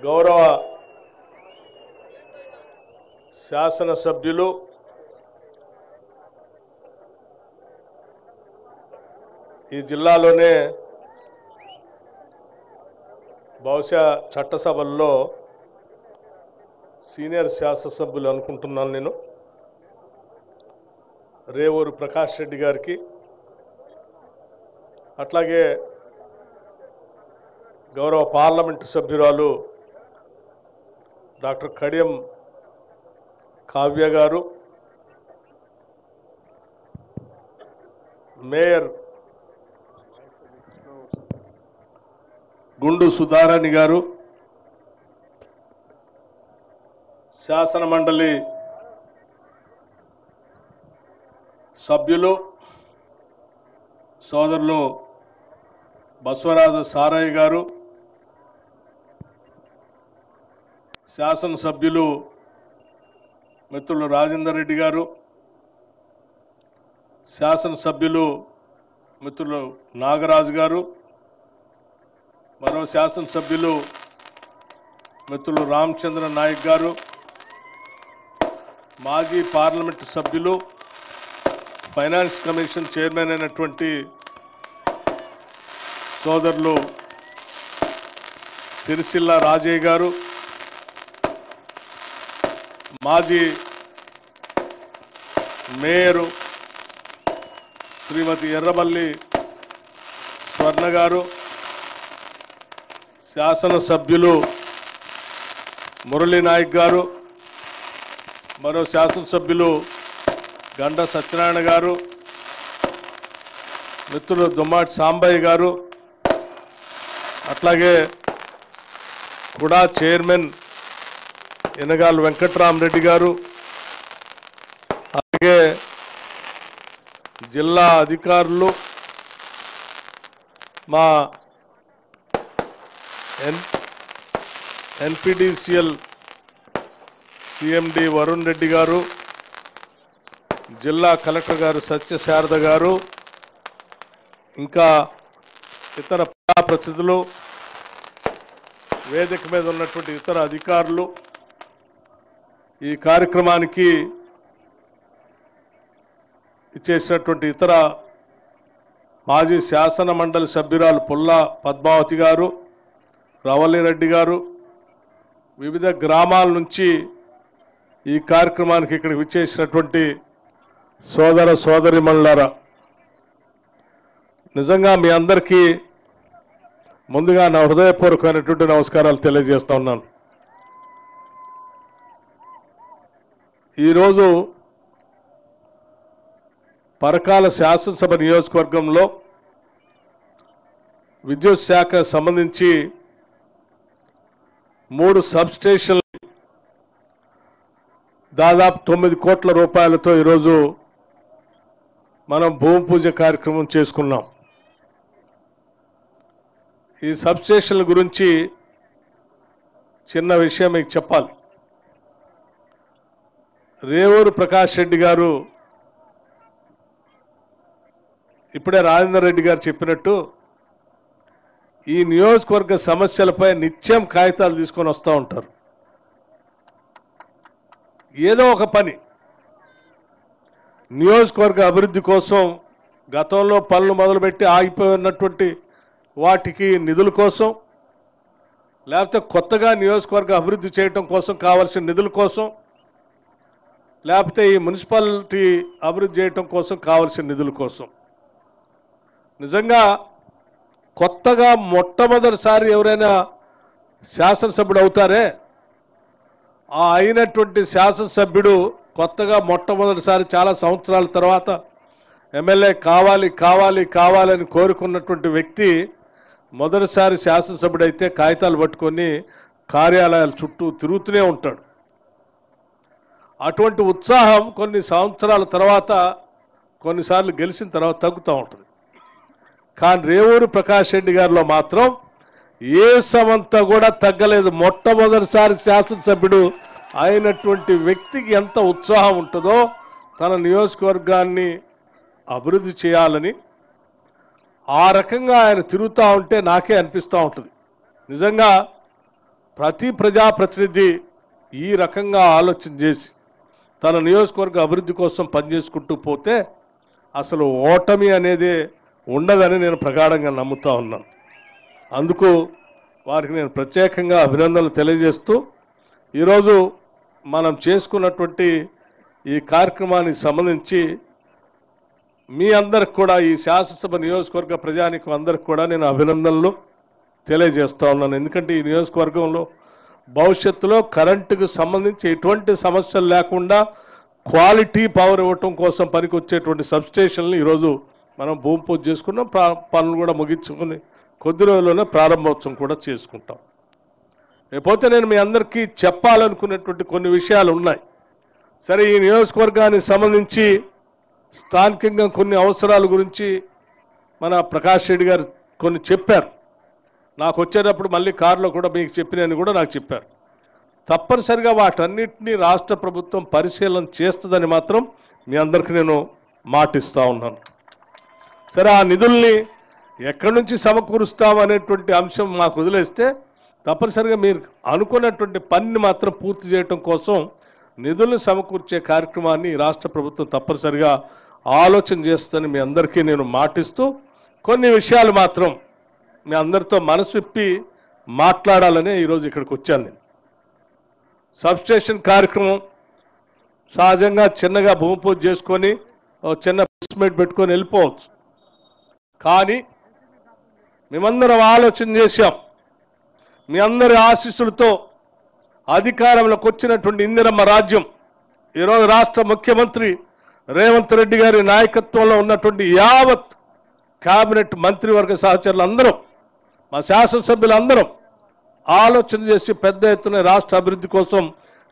గౌరవ శాసనసభ్యులు ఈ జిల్లాలోనే బహుశా చట్టసభల్లో సీనియర్ శాసనసభ్యులు అనుకుంటున్నాను నేను. రేవూరు ప్రకాష్ రెడ్డి గారికి, అట్లాగే గౌరవ పార్లమెంటు సభ్యురాలు డాక్టర్ కడియం కావ్య గారు, మేయర్ గుండు సుధారాణి గారు, శాసన మండలి సభ్యులు సోదరులు బసవరాజు సారయ్య గారు, శాసనసభ్యులు మిత్రులు రాజేందర్ రెడ్డి గారు, శాసనసభ్యులు మిత్రులు నాగరాజు గారు, మరో శాసనసభ్యులు మిత్రులు రామచంద్ర నాయక్ గారు, మాజీ పార్లమెంటు సభ్యులు ఫైనాన్స్ కమిషన్ చైర్మన్ అయినటువంటి సోదరులు సిరిసిల్ల రాజయ్య గారు, మాజీ మేయరు శ్రీమతి ఎర్రమల్లి స్వర్ణ గారు, శాసనసభ్యులు మురళీ నాయక్ గారు, మరో శాసనసభ్యులు గండ సత్యనారాయణ గారు, మిత్రులు దుమ్మాటి సాంబయ్య గారు, అట్లాగే కూడా చైర్మన్ ఎనగాల వెంకట్రామరెడ్డి గారు, అలాగే జిల్లా అధికారులు, మా ఎన్పిడిసిఎల్ సిఎండి వరుణ్ రెడ్డి గారు, జిల్లా కలెక్టర్ గారు సత్యశారద గారు, ఇంకా ఇతర ప్రతినిధులు, వేదిక మీద ఉన్నటువంటి ఇతర అధికారులు, ఈ కార్యక్రమానికి ఇచ్చేసినటువంటి ఇతర మాజీ శాసన మండలి సభ్యురాలు పుల్లా పద్మావతి గారు, రవల్లిరెడ్డి గారు, వివిధ గ్రామాల నుంచి ఈ కార్యక్రమానికి ఇక్కడికి విచ్చేసినటువంటి సోదర సోదరీమణులారా, నిజంగా మీ అందరికీ ముందుగా నా హృదయపూర్వకమైనటువంటి నమస్కారాలు తెలియజేస్తా ఉన్నాను. ఈరోజు పరకాల శాసనసభ నియోజకవర్గంలో విద్యుత్ శాఖ సంబంధించి 3 సబ్స్టేషన్లు దాదాపు 9 కోట్ల రూపాయలతో ఈరోజు మనం భూమి పూజ కార్యక్రమం చేసుకున్నాం. ఈ సబ్స్టేషన్ల గురించి చిన్న విషయం మీకు చెప్పాలి. రేవూరు ప్రకాష్ రెడ్డి గారు ఇప్పుడే రాజేందర్ రెడ్డి గారు చెప్పినట్టు ఈ నియోజకవర్గ సమస్యలపై నిత్యం కాగితాలు తీసుకొని వస్తూ ఉంటారు. ఏదో ఒక పని నియోజకవర్గ అభివృద్ధి కోసం గతంలో పనులు మొదలుపెట్టి ఆగిపోయినటువంటి వాటికి నిధుల కోసం, లేకపోతే కొత్తగా నియోజకవర్గ అభివృద్ధి చేయడం కోసం కావాల్సిన నిధుల కోసం, లేకపోతే ఈ మున్సిపాలిటీ అభివృద్ధి చేయడం కోసం కావాల్సిన నిధుల కోసం. నిజంగా కొత్తగా మొట్టమొదటిసారి ఎవరైనా శాసనసభ్యుడు అవుతారే, ఆ అయినటువంటి శాసనసభ్యుడు కొత్తగా మొట్టమొదటిసారి చాలా సంవత్సరాల తర్వాత ఎమ్మెల్యే కావాలి కావాలి కావాలని కోరుకున్నటువంటి వ్యక్తి మొదటిసారి శాసనసభ్యుడైతే కాగితాలు పట్టుకొని కార్యాలయాల చుట్టూ తిరుగుతూనే ఉంటాడు. అటువంటి ఉత్సాహం కొన్ని సంవత్సరాల తర్వాత, కొన్నిసార్లు గెలిచిన తర్వాత తగ్గుతూ ఉంటుంది. కానీ రేవూరు ప్రకాష్ రెడ్డి గారిలో మాత్రం ఏ సమంతా కూడా తగ్గలేదు. మొట్టమొదటిసారి శాసనసభ్యుడు అయినటువంటి వ్యక్తికి ఎంత ఉత్సాహం ఉంటుందో తన నియోజకవర్గాన్ని అభివృద్ధి చేయాలని, ఆ రకంగా ఆయన తిరుగుతూ ఉంటే నాకే అనిపిస్తూ ఉంటుంది. నిజంగా ప్రతి ప్రజాప్రతినిధి ఈ రకంగా ఆలోచన చేసి తన నియోజకవర్గ అభివృద్ధి కోసం పనిచేసుకుంటూ పోతే అసలు ఓటమి అనేది ఉండదని నేను ప్రగాఢంగా నమ్ముతా ఉన్నాను. అందుకు వారికి నేను ప్రత్యేకంగా అభినందనలు తెలియజేస్తూ ఈరోజు మనం చేసుకున్నటువంటి ఈ కార్యక్రమానికి సంబంధించి మీ అందరికి కూడా ఈ శాసనసభ నియోజకవర్గ ప్రజానికి అందరికి కూడా నేను అభినందనలు తెలియజేస్తూ ఉన్నాను. ఎందుకంటే ఈ నియోజకవర్గంలో భవిష్యత్తులో కరెంటుకు సంబంధించి ఎటువంటి సమస్యలు లేకుండా క్వాలిటీ పవర్ ఇవ్వటం కోసం పనికి వచ్చేటువంటి సబ్స్టేషన్లు ఈరోజు మనం భూమి పూజ చేసుకున్నాం. పనులు కూడా ముగించుకుని కొద్ది రోజుల్లోనే ప్రారంభోత్సవం కూడా చేసుకుంటాం. లేకపోతే నేను మీ అందరికీ చెప్పాలనుకునేటువంటి కొన్ని విషయాలు ఉన్నాయి. సరే, ఈ నియోజకవర్గానికి సంబంధించి స్థానికంగా కొన్ని అవసరాల గురించి మన ప్రకాష్ రెడ్డి గారు కొన్ని చెప్పారు. నాకు వచ్చేటప్పుడు మళ్ళీ కారులో కూడా మీకు చెప్పినని కూడా నాకు చెప్పారు. తప్పనిసరిగా వాటన్నిటినీ రాష్ట్ర ప్రభుత్వం పరిశీలన చేస్తుందని మాత్రం మీ అందరికీ నేను మాటిస్తూ ఉన్నాను. సరే, ఆ నిధుల్ని ఎక్కడి నుంచి సమకూరుస్తాం అనేటువంటి అంశం మాకు వదిలేస్తే తప్పనిసరిగా మీరు అనుకున్నటువంటి పనిని మాత్రం పూర్తి చేయడం కోసం నిధులను సమకూర్చే కార్యక్రమాన్ని రాష్ట్ర ప్రభుత్వం తప్పనిసరిగా ఆలోచన చేస్తుందని మీ అందరికీ నేను మాటిస్తూ కొన్ని విషయాలు మాత్రం మీ అందరితో మనసు విప్పి మాట్లాడాలనే ఈరోజు ఇక్కడికి వచ్చాను. నేను సబ్స్టేషన్ కార్యక్రమం సహజంగా చిన్నగా భూమి పూజ చేసుకొని చిన్న ప్రెస్మీట్ పెట్టుకొని వెళ్ళిపోవచ్చు. కానీ మేమందరం ఆలోచన చేశాం. మీ అందరి ఆశీస్సులతో అధికారంలోకి వచ్చినటువంటి ఇందిరమ్మ రాజ్యం ఈరోజు రాష్ట్ర ముఖ్యమంత్రి రేవంత్ రెడ్డి గారి నాయకత్వంలో ఉన్నటువంటి యావత్ కేబినెట్ మంత్రివర్గ సహచరులందరం, మా శాసనసభ్యులందరం ఆలోచన చేసి పెద్ద ఎత్తున రాష్ట్ర అభివృద్ధి కోసం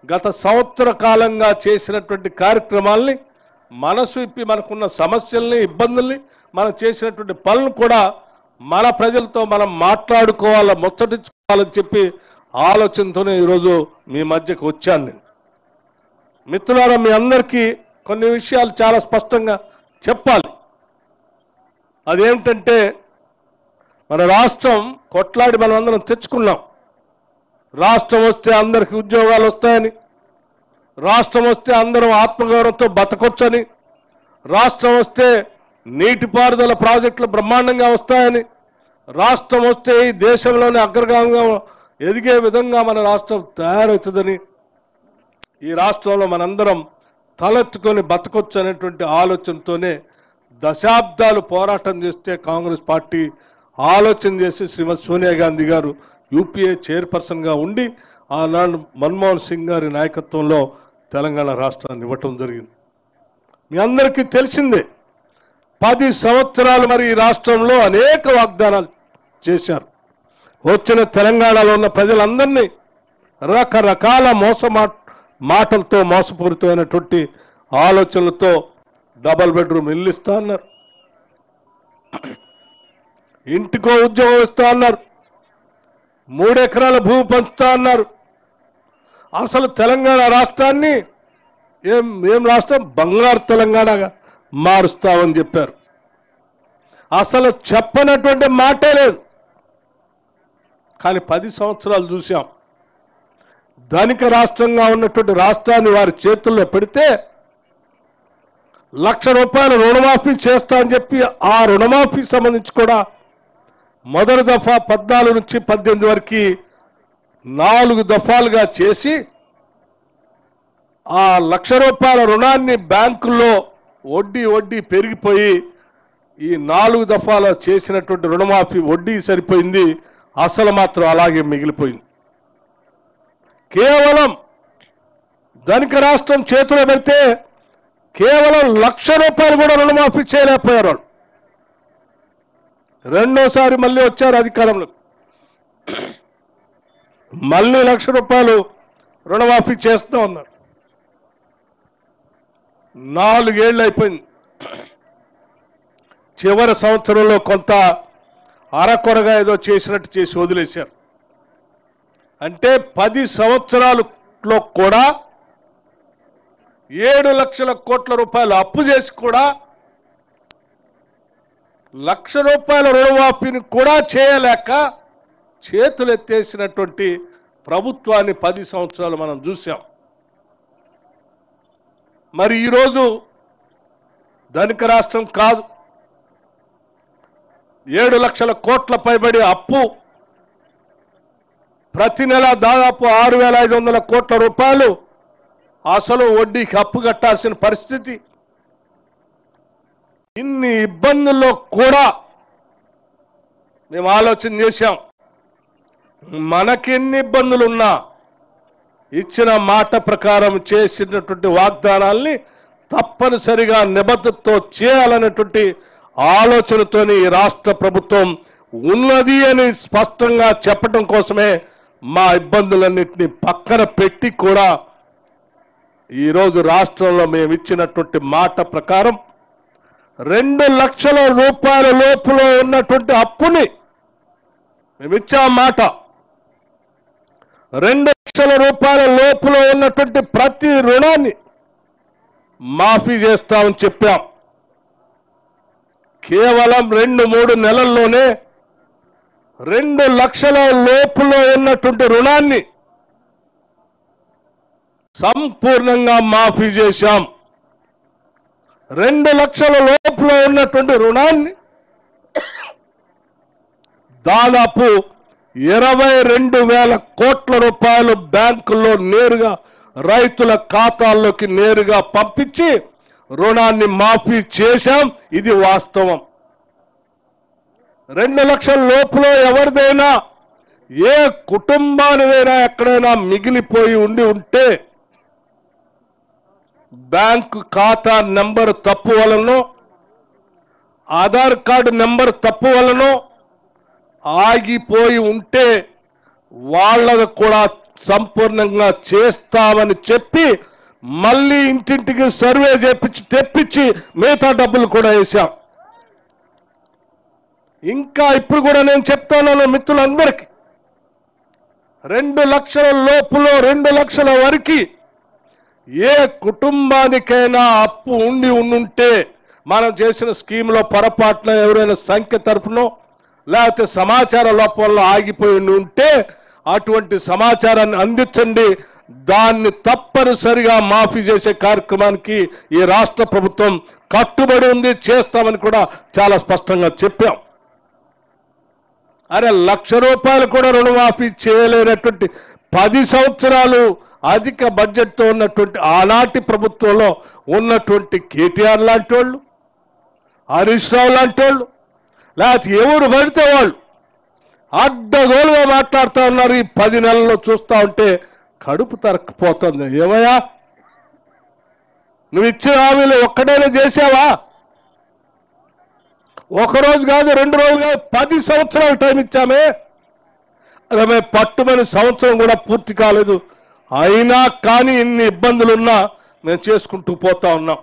గత సంవత్సర కాలంగా చేసినటువంటి కార్యక్రమాల్ని మనసు విప్పి మనకున్న సమస్యల్ని ఇబ్బందుల్ని మనం చేసినటువంటి పనులు కూడా మన ప్రజలతో మనం మాట్లాడుకోవాలా, ముచ్చటించుకోవాలని చెప్పి ఆలోచనతోనే ఈరోజు మీ మధ్యకు వచ్చాను. నేను మిత్రులారా, మీ అందరికీ కొన్ని విషయాలు చాలా స్పష్టంగా చెప్పాలి. అదేమిటంటే మన రాష్ట్రం కొట్లాడి మనం అందరం తెచ్చుకున్నాం. రాష్ట్రం వస్తే అందరికీ ఉద్యోగాలు వస్తాయని, రాష్ట్రం వస్తే అందరం ఆత్మగౌరవంతో బతకొచ్చని, రాష్ట్రం వస్తే నీటిపారుదల ప్రాజెక్టులు బ్రహ్మాండంగా వస్తాయని, రాష్ట్రం వస్తే ఈ దేశంలోనే అగ్రగామిగా ఎదిగే విధంగా మన రాష్ట్రం తయారవుతుందని, ఈ రాష్ట్రంలో మనందరం తలెత్తుకొని బతకొచ్చు అనేటువంటి ఆలోచనతోనే దశాబ్దాలు పోరాటం చేస్తే కాంగ్రెస్ పార్టీ ఆలోచన చేసి శ్రీమతి సోనియా గాంధీ గారు యూపీఏ చైర్పర్సన్గా ఉండి ఆనాడు మన్మోహన్ సింగ్ గారి నాయకత్వంలో తెలంగాణ రాష్ట్రాన్ని ఇవ్వటం జరిగింది. మీ అందరికీ తెలిసిందే. 10 సంవత్సరాలు మరి ఈ రాష్ట్రంలో అనేక వాగ్దానాలు చేశారు. వచ్చిన తెలంగాణలో ఉన్న ప్రజలందరినీ రకరకాల మాటలతో మోసపూరితమైనటువంటి ఆలోచనలతో డబల్ బెడ్రూమ్ ఇల్లు ఇస్తా అన్నారు, ఇంటికో ఉద్యోగం ఇస్తా అన్నారు, 3 ఎకరాల భూమి పంచుతా అన్నారు. అసలు తెలంగాణ రాష్ట్రాన్ని ఏం రాష్ట్రం, బంగారు తెలంగాణగా మారుస్తామని చెప్పారు. అసలు చెప్పనటువంటి మాటే లేదు. కానీ 10 సంవత్సరాలు చూసాం. ధనిక రాష్ట్రంగా ఉన్నటువంటి రాష్ట్రాన్ని వారి చేతుల్లో పెడితే ₹1,00,000 రుణమాఫీ చేస్తా అని చెప్పి ఆ రుణమాఫీ సంబంధించి కూడా మొదటి దఫా 14 నుంచి 18 వరకు 4 దఫాలుగా చేసి ఆ ₹1,00,000 రుణాన్ని బ్యాంకుల్లో వడ్డీ పెరిగిపోయి ఈ 4 దఫాలు చేసినటువంటి రుణమాఫీ వడ్డీ సరిపోయింది, అసలు మాత్రం అలాగే మిగిలిపోయింది. కేవలం ధనిక రాష్ట్రం చేతిలో పెడితే కేవలం ₹1,00,000 కూడా రుణమాఫీ చేయలేకపోయారు. రెండోసారి మళ్ళీ వచ్చారు అధికారంలో, మళ్ళీ ₹1,00,000 రుణమాఫీ చేస్తూ ఉన్నారు. 4 ఏళ్ళు అయిపోయింది. చివరి సంవత్సరంలో కొంత అరకొరగా ఏదో చేసినట్టు చేసి వదిలేశారు. అంటే 10 సంవత్సరాలలో కూడా 7 లక్షల కోట్ల రూపాయలు అప్పు చేసి కూడా ₹1,00,000 రుణమాఫీని కూడా చేయలేక చేతులు ఎత్తేసినటువంటి ప్రభుత్వాన్ని 10 సంవత్సరాలు మనం చూసాం. మరి ఈరోజు ధనిక రాష్ట్రం కాదు, 7 లక్షల కోట్ల పైబడి అప్పు, ప్రతి నెల దాదాపు 6,500 కోట్ల రూపాయలు అసలు వడ్డీకి అప్పు కట్టాల్సిన పరిస్థితి. ఇన్ని ఇబ్బందుల్లో కూడా మేము ఆలోచన చేశాం. మనకెన్ని ఇబ్బందులున్నా ఇచ్చిన మాట ప్రకారం చేసినటువంటి వాగ్దానాల్ని తప్పనిసరిగా నిబద్ధతతో చేయాలనేటువంటి ఆలోచనతోని ఈ రాష్ట్ర ప్రభుత్వం ఉన్నది అని స్పష్టంగా చెప్పడం కోసమే మా ఇబ్బందులన్నింటినీ పక్కన పెట్టి కూడా ఈరోజు రాష్ట్రంలో మేము ఇచ్చినటువంటి మాట ప్రకారం 2 లక్షల రూపాయల లోపులో ఉన్నటువంటి అప్పుని మేము ఇచ్చాం మాట. 2 లక్షల రూపాయల లోపులో ఉన్నటువంటి ప్రతి రుణాన్ని మాఫీ చేస్తామని చెప్పాం. కేవలం 2-3 నెలల్లోనే 2 లక్షల లోపులో ఉన్నటువంటి రుణాన్ని సంపూర్ణంగా మాఫీ చేశాం. 2 లక్షల లోపులో ఉన్నటువంటి రుణాన్ని దాదాపు 22,000 కోట్ల రూపాయలు బ్యాంకుల్లో నేరుగా రైతుల ఖాతాల్లోకి నేరుగా పంపించి రుణాన్ని మాఫీ చేశాం. ఇది వాస్తవం. 2 లక్షల లోపులో ఎవరిదైనా ఏ కుటుంబానిదైనా ఎక్కడైనా మిగిలిపోయి ఉంటే బ్యాంకు ఖాతా నెంబర్ తప్పు వలనో ఆధార్ కార్డు నెంబర్ తప్పు వలనో ఆగిపోయి ఉంటే వాళ్ళకు కూడా సంపూర్ణంగా చేస్తామని చెప్పి మళ్ళీ ఇంటింటికి సర్వే చేపించి తెప్పించి మిగతా డబ్బులు కూడా వేశాం. ఇంకా ఇప్పుడు కూడా నేను చెప్తాను మిత్రులందరికీ, 2 లక్షల లోపులో 2 లక్షల వరకు ఏ కుటుంబానికైనా అప్పు ఉంటే మనం చేసిన స్కీమ్లో పొరపాటున ఎవరైనా సంఖ్య తరపునో లేకపోతే సమాచార లోపంలో ఆగిపోయి ఉంటే అటువంటి సమాచారాన్ని అందించండి. దాన్ని తప్పనిసరిగా మాఫీ చేసే కార్యక్రమానికి ఈ రాష్ట్ర ప్రభుత్వం కట్టుబడి ఉంది, చేస్తామని కూడా చాలా స్పష్టంగా చెప్పాం. అరే 1,00,000 రూపాయలు కూడా రుణమాఫీ చేయలేనటువంటి 10 సంవత్సరాలు అధిక బడ్జెట్తో ఉన్నటువంటి ఆనాటి ప్రభుత్వంలో ఉన్నటువంటి కేటీఆర్ లాంటి వాళ్ళు, హరీష్ రావు లాంటి వాళ్ళు, లేకపోతే ఎవరు పడితే వాళ్ళు అడ్డగోలుగా మాట్లాడుతూ ఉన్నారు. ఈ 10 నెలల్లో చూస్తూ ఉంటే కడుపు తరక్కిపోతుంది. ఏమయ్యా, నువ్వు ఇచ్చిన హామీలు ఒక్కడైనా చేసావా? ఒకరోజు కాదు, 2 రోజులు కాదు, 10 సంవత్సరాలు టైం ఇచ్చామే. అదే పట్టుమని సంవత్సరం కూడా పూర్తి కాలేదు. అయినా కానీ ఇన్ని ఇబ్బందులున్నా మేము చేసుకుంటూ పోతా ఉన్నాం.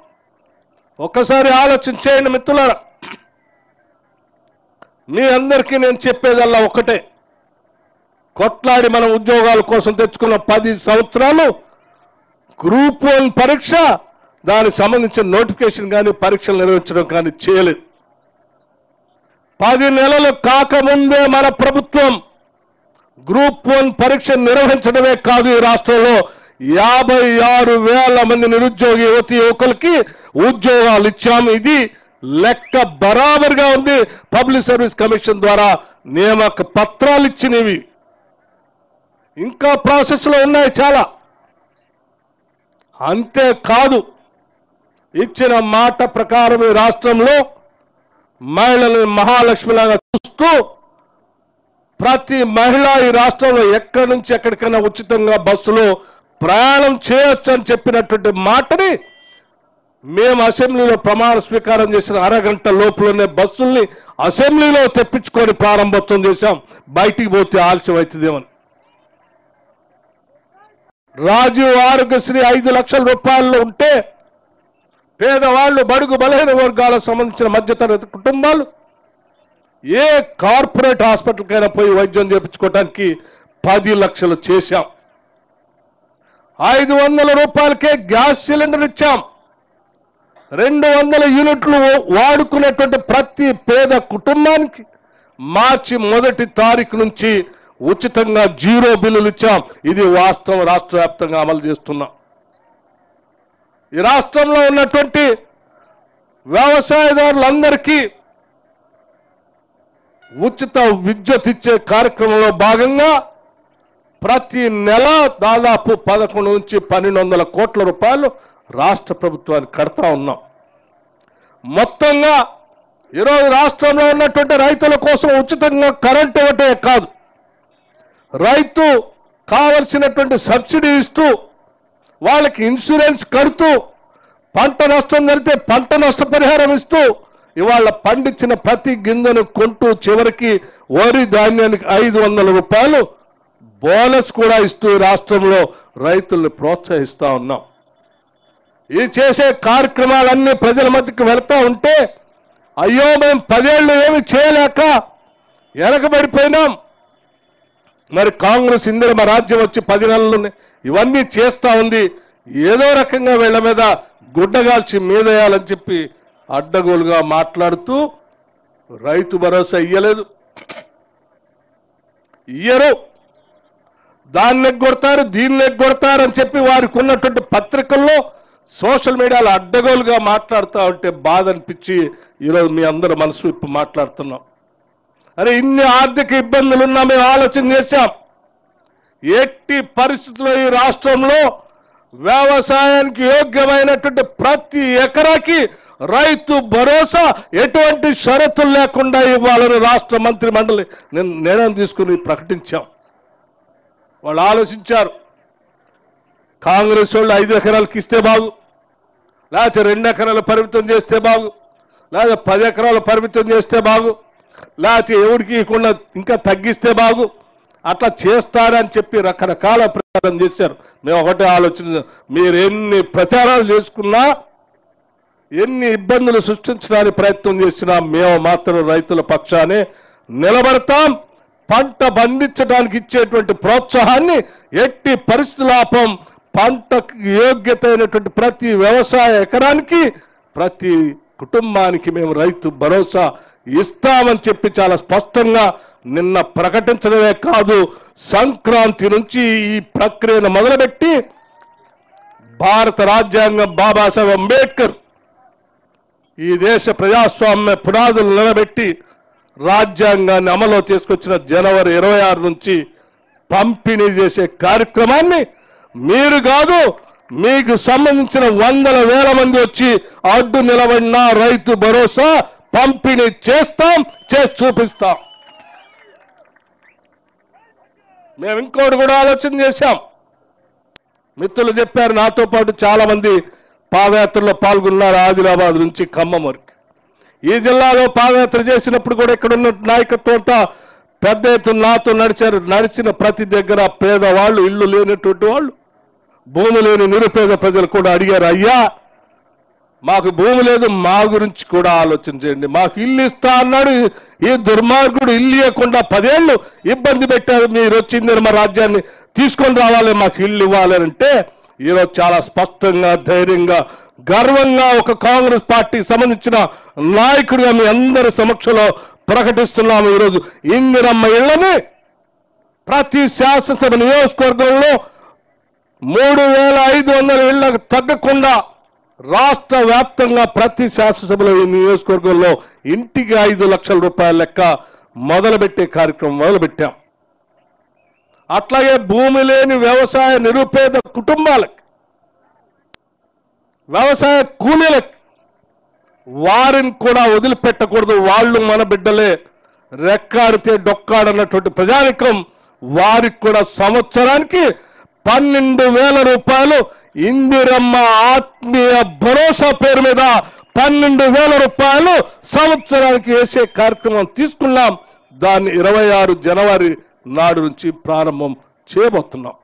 ఒక్కసారి ఆలోచన చేయండి మిత్రులారా. మీ అందరికీ నేను చెప్పేదల్లా ఒకటే, కొట్లాడి మనం ఉద్యోగాల కోసం తెచ్చుకున్న 10 సంవత్సరాలు గ్రూప్ 1 పరీక్ష, దానికి సంబంధించిన నోటిఫికేషన్ కానీ పరీక్షలు నిర్వహించడం కానీ చేయలేదు. 10 నెలలు కాకముందే మన ప్రభుత్వం గ్రూప్ 1 పరీక్ష నిర్వహించడమే కాదు, ఈ రాష్ట్రంలో 56,000 మంది నిరుద్యోగ యువతి యువకులకి ఉద్యోగాలు ఇచ్చాము. ఇది లెక్క బరాబర్గా ఉంది. పబ్లిక్ సర్వీస్ కమిషన్ ద్వారా నియామక పత్రాలు ఇచ్చినవి ఇంకా ప్రాసెస్లో ఉన్నాయి చాలా. అంతేకాదు, ఇచ్చిన మాట ప్రకారం ఈ రాష్ట్రంలో మహిళలను మహాలక్ష్మిలాగా చూస్తూ ప్రతి మహిళ ఈ రాష్ట్రంలో ఎక్కడి నుంచి ఎక్కడికైనా ఉచితంగా బస్సులో ప్రయాణం చేయొచ్చు అని చెప్పినటువంటి మాటని మేము అసెంబ్లీలో ప్రమాణ స్వీకారం చేసిన అరగంట లోపలనే బస్సుల్ని అసెంబ్లీలో తెప్పించుకొని ప్రారంభోత్సవం చేశాం. బయటికి పోతే ఆలస్యం అవుతుందేమని. రాజీవ్ ఆరోగ్యశ్రీ 5 లక్షల రూపాయల్లో ఉంటే పేదవాళ్ళు, బడుగు బలహీన వర్గాలకు సంబంధించిన మధ్యతరగతి కుటుంబాలు ఏ కార్పొరేట్ హాస్పిటల్కైనా పోయి వైద్యం చేయించుకోవడానికి 10 లక్షలు చేశాం. 500 రూపాయలకే గ్యాస్ సిలిండర్ ఇచ్చాం. 200 యూనిట్లు వాడుకునేటువంటి ప్రతి పేద కుటుంబానికి మార్చి 1వ తారీఖు నుంచి ఉచితంగా 0 బిల్లులు ఇచ్చాం. ఇది వాస్తవం. రాష్ట్ర వ్యాప్తంగా అమలు చేస్తున్నాం. ఈ రాష్ట్రంలో ఉన్నటువంటి వ్యవసాయదారులందరికీ ఉచిత విద్యుత్ ఇచ్చే కార్యక్రమంలో భాగంగా ప్రతి నెల దాదాపు 11 నుంచి 1200 కోట్ల రూపాయలు రాష్ట్ర ప్రభుత్వానికి కడతా ఉన్నాం. మొత్తంగా ఈరోజు రాష్ట్రంలో ఉన్నటువంటి రైతుల కోసం ఉచితంగా కరెంట్ ఇవ్వటే కాదు, రైతు కావలసినటువంటి సబ్సిడీ ఇస్తూ, వాళ్ళకి ఇన్సూరెన్స్ కడుతూ, పంట నష్టం జరిగితే పంట నష్టపరిహారం ఇస్తూ, ఇవాళ పండించిన ప్రతి గింజను కొంటూ చివరికి వరి ధాన్యానికి 500 రూపాయలు బోనస్ కూడా ఇస్తూ రాష్ట్రంలో రైతుల్ని ప్రోత్సహిస్తూ ఉన్నాం. ఈ చేసే కార్యక్రమాలన్నీ ప్రజల మధ్యకి వెళ్తూ ఉంటే అయ్యో మేము 10 ఏళ్ళు ఏమి చేయలేక వెనకబడిపోయినాం, మరి కాంగ్రెస్ ఇందిరమ్మ రాజ్యం వచ్చి 10 నెలలు ఇవన్నీ చేస్తూ ఉంది, ఏదో రకంగా వీళ్ళ మీద గుడ్డగాల్చి మీదేయాలని చెప్పి అడ్డగోలుగా మాట్లాడుతూ రైతు భరోసా ఇయ్యలేదు, ఇయ్యరు, దాన్ని ఎగ్గొడతారు, దీన్ని ఎగ్గొడతారు అని చెప్పి వారికి ఉన్నటువంటి పత్రికల్లో సోషల్ మీడియాలో అడ్డగోలుగా మాట్లాడుతూ ఉంటే బాధ అనిపించి ఈరోజు మీ అందరూ మనసు విప్పి మాట్లాడుతున్నాం. అరే ఇన్ని ఆర్థిక ఇబ్బందులున్నా మేము ఆలోచన చేశాం. ఎట్టి పరిస్థితుల్లో ఈ రాష్ట్రంలో వ్యవసాయానికి యోగ్యమైనటువంటి ప్రతి ఎకరాకి రైతు భరోసా ఎటువంటి షరతులు లేకుండా ఇవ్వాలని రాష్ట్ర మంత్రి మండలి నిర్ణయం తీసుకుని ప్రకటించాం. వాళ్ళు ఆలోచించారు, కాంగ్రెస్ వాళ్ళు 5 ఎకరాలకు ఇస్తే బాగు, లేకపోతే 2 ఎకరాలు పరిమితం చేస్తే బాగు, లేదా 10 ఎకరాలు పరిమితం చేస్తే బాగు, లేకపోతే ఎవరికి ఇవ్వకుండా ఇంకా తగ్గిస్తే బాగు, అట్లా చేస్తారని చెప్పి రకరకాల ప్రచారం చేశారు. మేము ఒకటే ఆలోచన, మీరు ఎన్ని ప్రచారాలు చేసుకున్నా, ఎన్ని ఇబ్బందులు సృష్టించడానికి ప్రయత్నం చేసినా మేము మాత్రం రైతుల పక్షానే నిలబడతాం. పంట పండించడానికి ఇచ్చేటువంటి ప్రోత్సాహాన్ని ఎట్టి పరిస్థితుల ఆపం. పంటకు యోగ్యత అయినటువంటి ప్రతి వ్యవసాయ ఎకరానికి, ప్రతి కుటుంబానికి మేము రైతు భరోసా ఇస్తామని చెప్పి చాలా స్పష్టంగా నిన్న ప్రకటించడమే కాదు, సంక్రాంతి నుంచి ఈ ప్రక్రియను మొదలుపెట్టి భారత రాజ్యాంగం బాబాసాహెబ్ అంబేద్కర్ ఈ దేశ ప్రజాస్వామ్య పునాదులు నిలబెట్టి రాజ్యాంగాన్ని అమలు తీసుకొచ్చిన జనవరి 26 నుంచి పంపిణీ చేసే కార్యక్రమాన్ని మీరు కాదు, మీకు సంబంధించిన 100,000 మంది వచ్చి అడ్డు నిలబడిన రైతు భరోసా పంపిణీ చేస్తాం, చేసి చూపిస్తాం. మేము ఇంకోటి కూడా ఆలోచన చేశాం. మిత్రులు చెప్పారు, నాతో పాటు చాలా మంది పాదయాత్రలో పాల్గొన్నారు. ఆదిలాబాద్ నుంచి ఖమ్మం వరకు ఈ జిల్లాలో పాదయాత్ర చేసినప్పుడు కూడా ఇక్కడ ఉన్న నాయకత్వం అంతా పెద్ద ఎత్తున నాతో నడిచారు. నడిచిన ప్రతి దగ్గర పేదవాళ్ళు, ఇల్లు లేనటువంటి వాళ్ళు, భూమి లేని నిరుపేద ప్రజలు కూడా అడిగారు, అయ్యా మాకు భూమి లేదు, మా గురించి కూడా ఆలోచన చేయండి, మాకు ఇల్లు ఇస్తా అన్నాడు ఈ దుర్మార్గుడు, ఇల్లు ఇవ్వకుండా 10 ఏళ్ళు ఇబ్బంది పెట్టారు, మీరు వచ్చింది మా రాజ్యాన్ని తీసుకొని రావాలి, మాకు ఇల్లు ఇవ్వాలంటే ఈరోజు చాలా స్పష్టంగా, ధైర్యంగా, గర్వంగా ఒక కాంగ్రెస్ పార్టీకి సంబంధించిన నాయకుడిగా మీ అందరి సమక్షంలో ప్రకటిస్తున్నాము. ఈరోజు ఇందిరమ్మ ఇళ్లని ప్రతి శాసనసభ నియోజకవర్గంలో 3,500 ఇళ్లకు తగ్గకుండా రాష్ట్ర వ్యాప్తంగా ప్రతి శాసనసభలో ఈ నియోజకవర్గంలో ఇంటికి 5 లక్షల రూపాయల లెక్క మొదలుపెట్టే కార్యక్రమం మొదలుపెట్టాం. అట్లాగే భూమి లేని వ్యవసాయ నిరుపేద కుటుంబాలకు, వ్యవసాయ కూలీలకు, వారిని కూడా వదిలిపెట్టకూడదు. వాళ్ళు మన బిడ్డలే, రెక్కాడితే డొక్కాడన్నటువంటి ప్రజానికం, వారికి కూడా సంవత్సరానికి 12,000 రూపాయలు ఇందిరమ్మ ఆత్మీయ భరోసా పేరు మీద 12,000 రూపాయలు సంవత్సరానికి వేసే కార్యక్రమం తీసుకున్నాం. దాన్ని 26 జనవరి నాడు నుంచి ప్రారంభం చేయబోతున్నాం.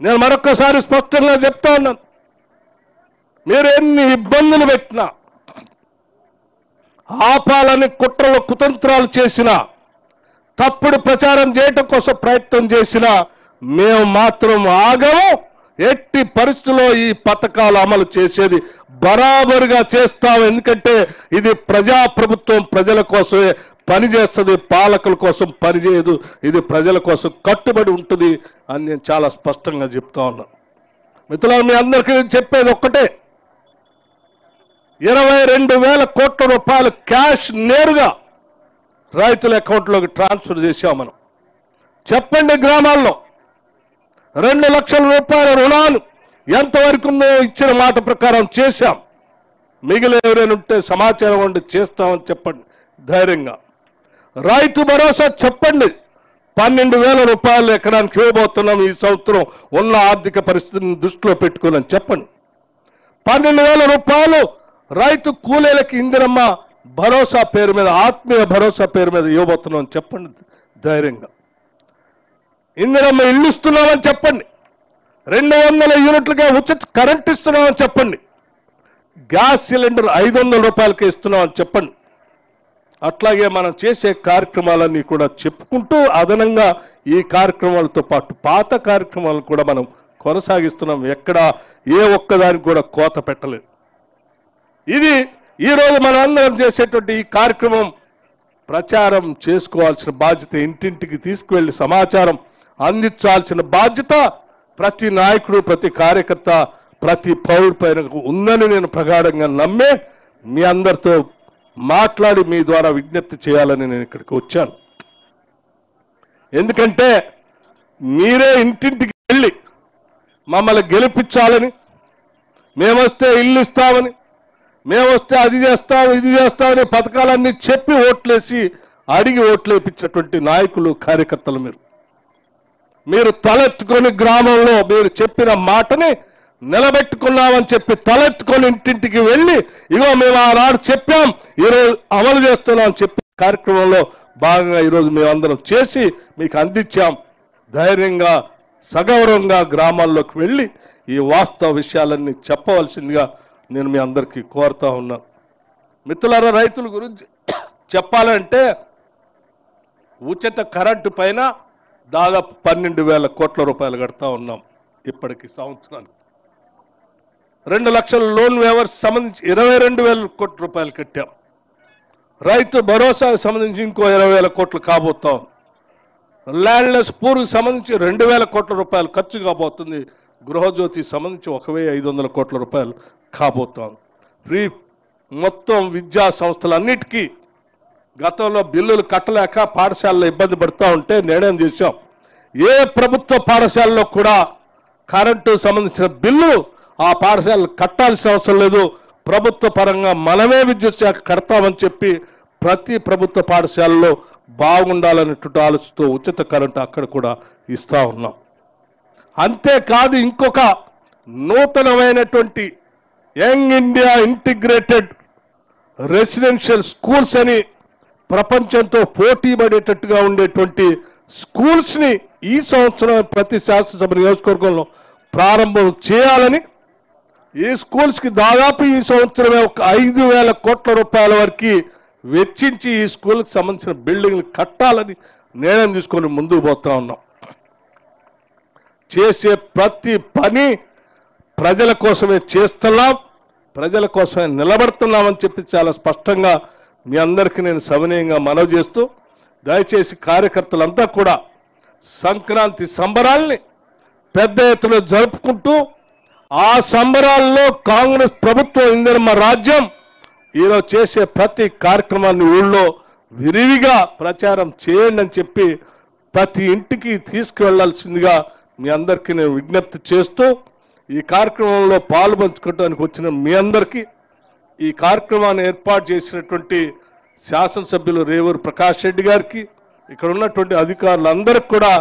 నేను మరొక్కసారి స్పష్టంగా చెప్తా ఉన్నాను, మీరు ఎన్ని ఇబ్బందులు పెట్టినా, ఆపాలని కుట్రలు కుతంత్రాలు చేసినా, తప్పుడు ప్రచారం చేయటం కోసం ప్రయత్నం చేసినా మేము మాత్రం ఆగము. ఎట్టి పరిస్థితుల్లో ఈ పథకాలు అమలు చేసేది బరాబరుగా చేస్తాం. ఎందుకంటే ఇది ప్రజాప్రభుత్వం, ప్రజల కోసమే పని చేస్తుంది, పాలకుల కోసం పని చేయదు. ఇది ప్రజల కోసం కట్టుబడి ఉంటుంది అని నేను చాలా స్పష్టంగా చెప్తా ఉన్నాను. మిత్రులారా, మీ అందరికీ నేను చెప్పేది ఒక్కటే, 22,000 కోట్ల రూపాయలు క్యాష్ నేరుగా రైతుల అకౌంట్లోకి ట్రాన్స్ఫర్ చేశాం మనం. చెప్పండి, గ్రామాల్లో 2 లక్షల రూపాయల రుణాలు ఎంతవరకు ఇచ్చిన మాట ప్రకారం చేశాం. మిగిలిన ఎవరైనా ఉంటే సమాచారం ఉండి చేస్తామని చెప్పండి ధైర్యంగా. రైతు భరోసా చెప్పండి, 12,000 రూపాయలు ఎకరానికి ఇవ్వబోతున్నాం ఈ సంవత్సరం ఉన్న ఆర్థిక పరిస్థితిని దృష్టిలో పెట్టుకుని చెప్పండి. 12,000 రూపాయలు రైతు కూలీలకి ఇందిరమ్మ భరోసా పేరు మీద, ఆత్మీయ భరోసా పేరు మీద ఇవ్వబోతున్నాం చెప్పండి ధైర్యంగా. ఇందిరమ్మ ఇల్లు ఇస్తున్నామని చెప్పండి, 200 యూనిట్లుగా ఉచిత కరెంట్ ఇస్తున్నామని చెప్పండి, గ్యాస్ సిలిండర్ 500 రూపాయలకి ఇస్తున్నామని చెప్పండి. అట్లాగే మనం చేసే కార్యక్రమాలన్నీ కూడా చెప్పుకుంటూ అదనంగా ఈ కార్యక్రమాలతో పాటు పాత కార్యక్రమాలను కూడా మనం కొనసాగిస్తున్నాం. ఎక్కడ ఏ ఒక్కదానికి కూడా కోత పెట్టలేదు. ఇది ఈరోజు మనం అందరం చేసేటువంటి ఈ కార్యక్రమం ప్రచారం చేసుకోవాల్సిన బాధ్యత, ఇంటింటికి తీసుకువెళ్ళి సమాచారం అందించాల్సిన బాధ్యత ప్రతి నాయకుడు, ప్రతి కార్యకర్త, ప్రతి పౌరుడి పైన ఉందని నేను ప్రగాఢంగా నమ్మే మీ అందరితో మాట్లాడి మీ ద్వారా విజ్ఞప్తి చేయాలని నేను ఇక్కడికి వచ్చాను. ఎందుకంటే మీరే ఇంటింటికి వెళ్ళి మమ్మల్ని గెలిపించాలని, మేమొస్తే ఇల్లు ఇస్తామని, మేమొస్తే అది చేస్తాం ఇది చేస్తామని పథకాలన్నీ చెప్పి ఓట్లేసి అడిగి ఓట్లు వేయించినటువంటి నాయకులు, కార్యకర్తలు మీరు తలెత్తుకొని గ్రామంలో మీరు చెప్పిన మాటని నిలబెట్టుకున్నామని చెప్పి తలెత్తుకొని ఇంటింటికి వెళ్ళి ఇగో మేము ఆనాడు చెప్పాం, ఈరోజు అమలు చేస్తున్నాం అని చెప్పి కార్యక్రమంలో భాగంగా ఈరోజు మేమందరం చేసి మీకు అందించాం. ధైర్యంగా సగౌరవంగా గ్రామాల్లోకి వెళ్ళి ఈ వాస్తవ విషయాలన్నీ చెప్పవలసిందిగా నేను మీ అందరికీ కోరుతా ఉన్నాను. మిత్రులారా, రైతుల గురించి చెప్పాలంటే ఉచిత కరెంటు పైన దాదాపు 12,000 కోట్ల రూపాయలు కడతా ఉన్నాం. ఇప్పటికి సంవత్సరానికి 2 లక్షల లోన్ వేవర్స్ సంబంధించి 22,000 కోట్ల రూపాయలు కట్టాం. రైతు భరోసాకు సంబంధించి ఇంకో 20,000 కోట్లు కాబోతాం. ల్యాండ్లెస్ పూర్కి సంబంధించి 2,000 కోట్ల రూపాయలు ఖర్చు కాబోతుంది. గృహజ్యోతి సంబంధించి 1,500 కోట్ల రూపాయలు కాబోతాం. ఫ్రీ మొత్తం విద్యా సంస్థలన్నిటికీ గతంలో బిల్లులు కట్టలేక పాఠశాలలో ఇబ్బంది పడుతూ ఉంటే నిర్ణయం చేశాం, ఏ ప్రభుత్వ పాఠశాలలో కూడా కరెంటు సంబంధించిన బిల్లు ఆ పాఠశాలలు కట్టాల్సిన అవసరం లేదు, ప్రభుత్వ పరంగా మనమే విద్యుత్ శాఖ కడతామని చెప్పి ప్రతి ప్రభుత్వ పాఠశాలలో బాగుండాలనేటువంటి ఆలోచనతో ఉచిత కరెంటు అక్కడ కూడా ఇస్తూ ఉన్నాం. అంతేకాదు, ఇంకొక నూతనమైనటువంటి young India integrated residential schools అని ప్రపంచంతో పోటీ పడేటట్టుగా ఉండేటువంటి స్కూల్స్ని ఈ సంవత్సరం ప్రతి శాసనసభ నియోజకవర్గంలో ప్రారంభం చేయాలని, ఈ స్కూల్స్కి దాదాపు ఈ సంవత్సరమే ఒక 5,000 కోట్ల రూపాయల వరకు వెచ్చించి ఈ స్కూల్కి సంబంధించిన బిల్డింగ్లు కట్టాలని నిర్ణయం తీసుకొని ముందుకు పోతా ఉన్నాం. చేసే ప్రతి పని ప్రజల కోసమే చేస్తున్నాం, ప్రజల కోసమే నిలబడుతున్నామని చెప్పి చాలా స్పష్టంగా మీ అందరికీ నేను సవినయంగా మనవి చేస్తూ, దయచేసి కార్యకర్తలంతా కూడా సంక్రాంతి సంబరాల్ని పెద్ద ఎత్తున జరుపుకుంటూ ఆ సంబరాల్లో కాంగ్రెస్ ప్రభుత్వం ఇందిరమ్మ రాజ్యం ఈరోజు చేసే ప్రతి కార్యక్రమాన్ని ఊళ్ళో విరివిగా ప్రచారం చేయండి అని చెప్పి ప్రతి ఇంటికి తీసుకువెళ్లాల్సిందిగా మీ అందరికీ నేను విజ్ఞప్తి చేస్తూ, ఈ కార్యక్రమంలో పాల్పంచుకోవడానికి వచ్చిన మీ అందరికీ, ఈ కార్యక్రమాన్ని ఏర్పాటు చేసినటువంటి శాసనసభ్యులు రేవూరు ప్రకాష్ రెడ్డి గారికి, ఇక్కడ ఉన్నటువంటి అధికారులందరికీ కూడా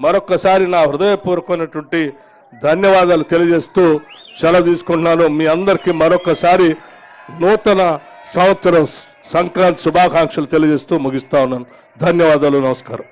మరొకసారి నా హృదయపూర్వకమైనటువంటి ధన్యవాదాలు తెలియజేస్తూ సెలవు తీసుకుంటున్నాను. మీ అందరికీ మరొకసారి నూతన సంవత్సరం సంక్రాంతి శుభాకాంక్షలు తెలియజేస్తూ ముగిస్తా ఉన్నాను. ధన్యవాదాలు, నమస్కారం.